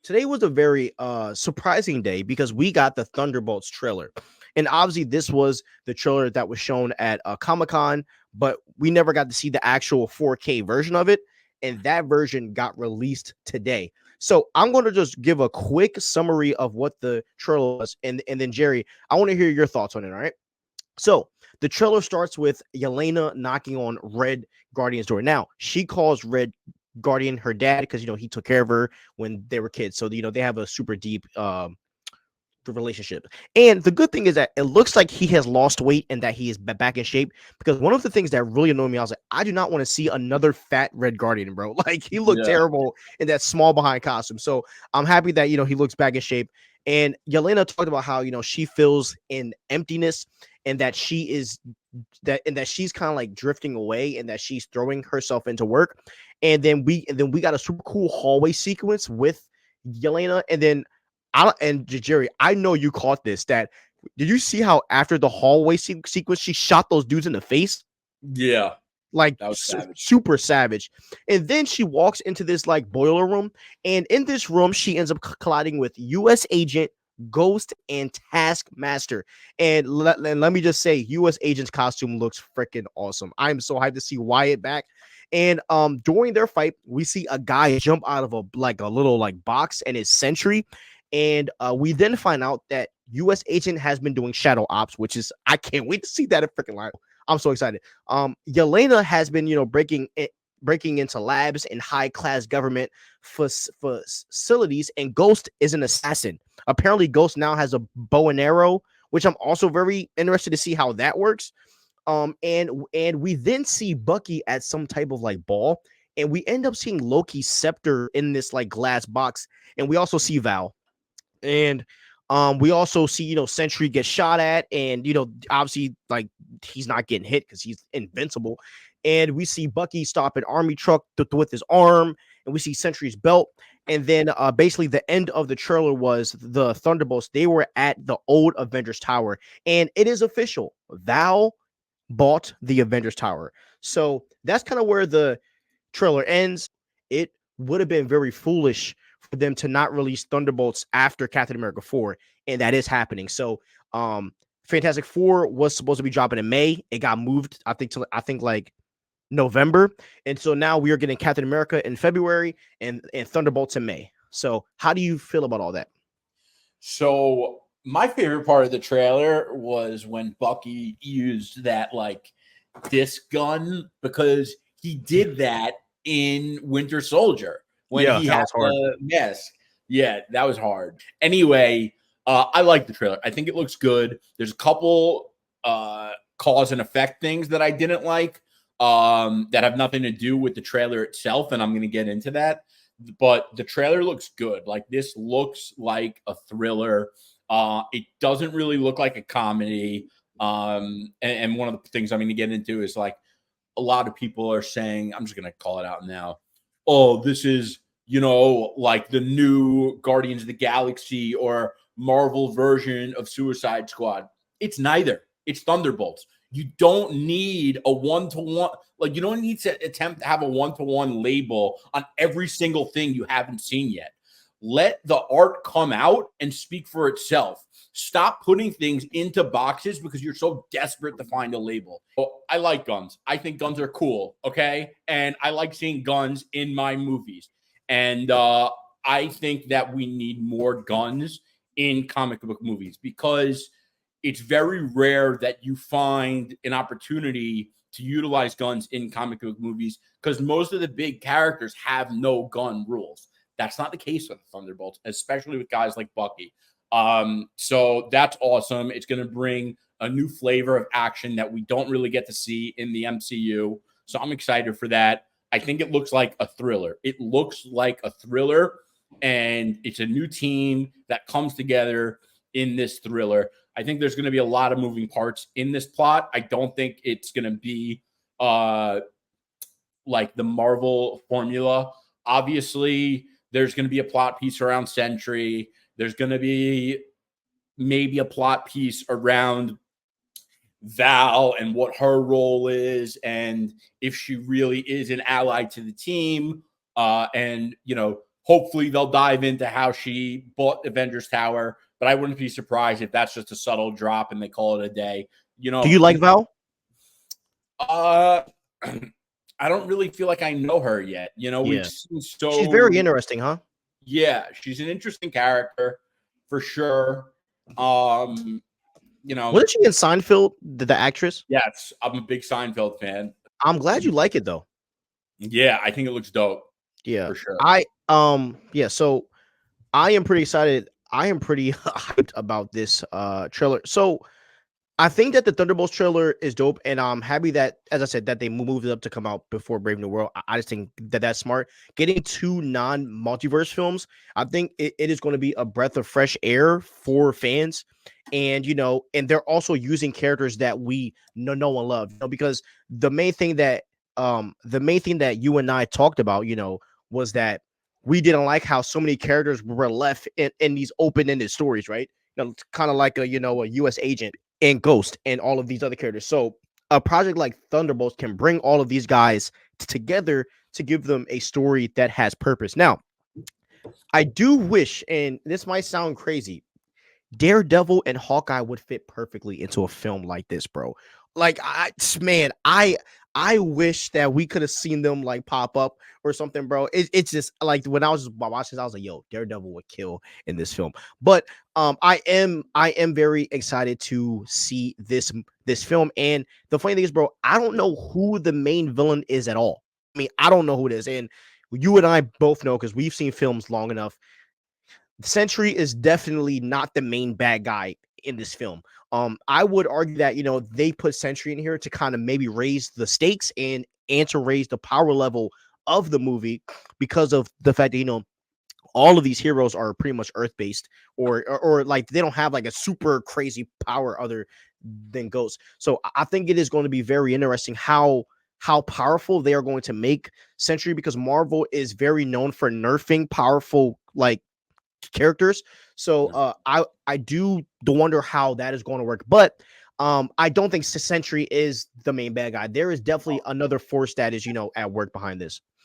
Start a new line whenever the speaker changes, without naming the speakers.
today was a very surprising day because we got the Thunderbolts trailer. And obviously, this was the trailer that was shown at Comic-Con, but we never got to see the actual 4K version of it. And that version got released today. So I'm going to just give a quick summary of what the trailer was. And then, Jerry, I want to hear your thoughts on it. All right. So the trailer starts with Yelena knocking on Red Guardian's door. Now, she calls Red Guardian her dad because, he took care of her when they were kids. So, they have a super deep relationship. And the good thing is that it looks like he has lost weight and that he is back in shape, because one of the things that really annoyed me, I was like, I do not want to see another fat Red Guardian, bro. Like, he looked
Yeah.
terrible in that small behind costume. So I'm happy that, he looks back in shape. And Yelena talked about how, she feels in emptiness, and that she's kind of like drifting away, and that she's throwing herself into work. And then we got a super cool hallway sequence with Yelena. And Jerry, I know you caught this. Did you see how after the hallway sequence, she shot those dudes in the face?
Yeah.
Like,
That was savage.
super savage. And then she walks into this like boiler room, and in this room, she ends up colliding with U.S. Agent, Ghost, and Taskmaster. And let me just say, U.S. Agent's costume looks freaking awesome. I'm so hyped to see Wyatt back. And during their fight, we see a guy jump out of a little like box, and his sentry. And we then find out that U.S. Agent has been doing shadow ops, which is, I can't wait to see that in freaking live. I'm so excited. Yelena has been, breaking into labs and high class government facilities, and Ghost is an assassin. Apparently, Ghost now has a bow and arrow, which I'm also very interested to see how that works. And we then see Bucky at some type of like ball, and we end up seeing Loki's scepter in this like glass box, and we also see Val. And we also see, Sentry get shot at, and obviously, like, he's not getting hit because he's invincible. And we see Bucky stop an army truck with his arm, and we see Sentry's belt. And then basically the end of the trailer was the Thunderbolts. They were at the old Avengers Tower, and it is official. Val bought the Avengers Tower. So that's kind of where the trailer ends. It would have been very foolish for them to not release Thunderbolts after Captain America 4, and that is happening. So Fantastic Four was supposed to be dropping in May. It got moved, I think like November. And so now we are getting Captain America in February, and Thunderbolts in May. So how do you feel about all that?
So my favorite part of the trailer was when Bucky used that like disc gun, because he did that in Winter Soldier when
Yeah,
he
that
had
was hard.
the mask. Yeah, that was hard. Anyway, I like the trailer. I think it looks good. There's a couple cause and effect things that I didn't like, that have nothing to do with the trailer itself, and I'm going to get into that. But the trailer looks good. Like, this looks like a thriller. It doesn't really look like a comedy. And one of the things I'm going to get into is, like, a lot of people are saying, I'm just going to call it out now, oh, this is, like the new Guardians of the Galaxy or Marvel version of Suicide Squad. It's neither. It's Thunderbolts. You don't need a one-to-one. Like, you don't need to attempt to have a one-to-one label on every single thing you haven't seen yet. Let the art come out and speak for itself. Stop putting things into boxes because you're so desperate to find a label. Oh, I like guns. I think guns are cool, okay? And I like seeing guns in my movies. And I think that we need more guns in comic book movies, because it's very rare that you find an opportunity to utilize guns in comic book movies, because most of the big characters have no gun rules. That's not the case with Thunderbolts, especially with guys like Bucky. So that's awesome. It's going to bring a new flavor of action that we don't really get to see in the MCU. So I'm excited for that. I think it looks like a thriller. It looks like a thriller, and it's a new team that comes together in this thriller. I think there's going to be a lot of moving parts in this plot. I don't think it's going to be like the Marvel formula. Obviously, there's going to be a plot piece around Sentry. There's going to be maybe a plot piece around Val and what her role is, and if she really is an ally to the team. And, Hopefully, they'll dive into how she bought Avengers Tower, but I wouldn't be surprised if that's just a subtle drop and they call it a day. You
Do
know,
you like Val?
uh, I don't really feel like I know her yet. You know, we've
Yeah,
seen
she's very
so
interesting, huh?
yeah, she's an interesting character for sure. Um, you know,
Wasn't she in Seinfeld, the actress?
yes, I'm a big Seinfeld fan.
I'm glad you like it though.
Yeah, I think it looks dope
Yeah,
for sure.
yeah. So I am pretty excited. I am pretty hyped about this trailer. So I think that the Thunderbolts trailer is dope, and I'm happy that, as I said, that they moved it up to come out before Brave New World. I just think that that's smart. Getting two non-multiverse films, I think it is going to be a breath of fresh air for fans, and and they're also using characters that we know and love. Because the main thing that you and I talked about, was that we didn't like how so many characters were left in these open-ended stories, right? Kind of like a U.S. agent and Ghost and all of these other characters. So a project like Thunderbolts can bring all of these guys together to give them a story that has purpose. Now, I do wish, and this might sound crazy, Daredevil and Hawkeye would fit perfectly into a film like this, bro. Like man, I wish that we could have seen them like pop up or something, bro. It's just like when I was just watching this, I was like, yo, Daredevil would kill in this film. But I am very excited to see this film. And the funny thing is, bro, I don't know who the main villain is at all. I mean, I don't know who it is. And you and I both know because we've seen films long enough. Sentry is definitely not the main bad guy in this film. I would argue that they put Sentry in here to kind of maybe raise the stakes and to raise the power level of the movie because of the fact that all of these heroes are pretty much earth based or like they don't have like a super crazy power other than Ghost. So I think it is going to be very interesting how powerful they are going to make Sentry because Marvel is very known for nerfing powerful like characters. So I do wonder how that is going to work. But I don't think Sentry is the main bad guy. There is definitely another force that is at work behind this.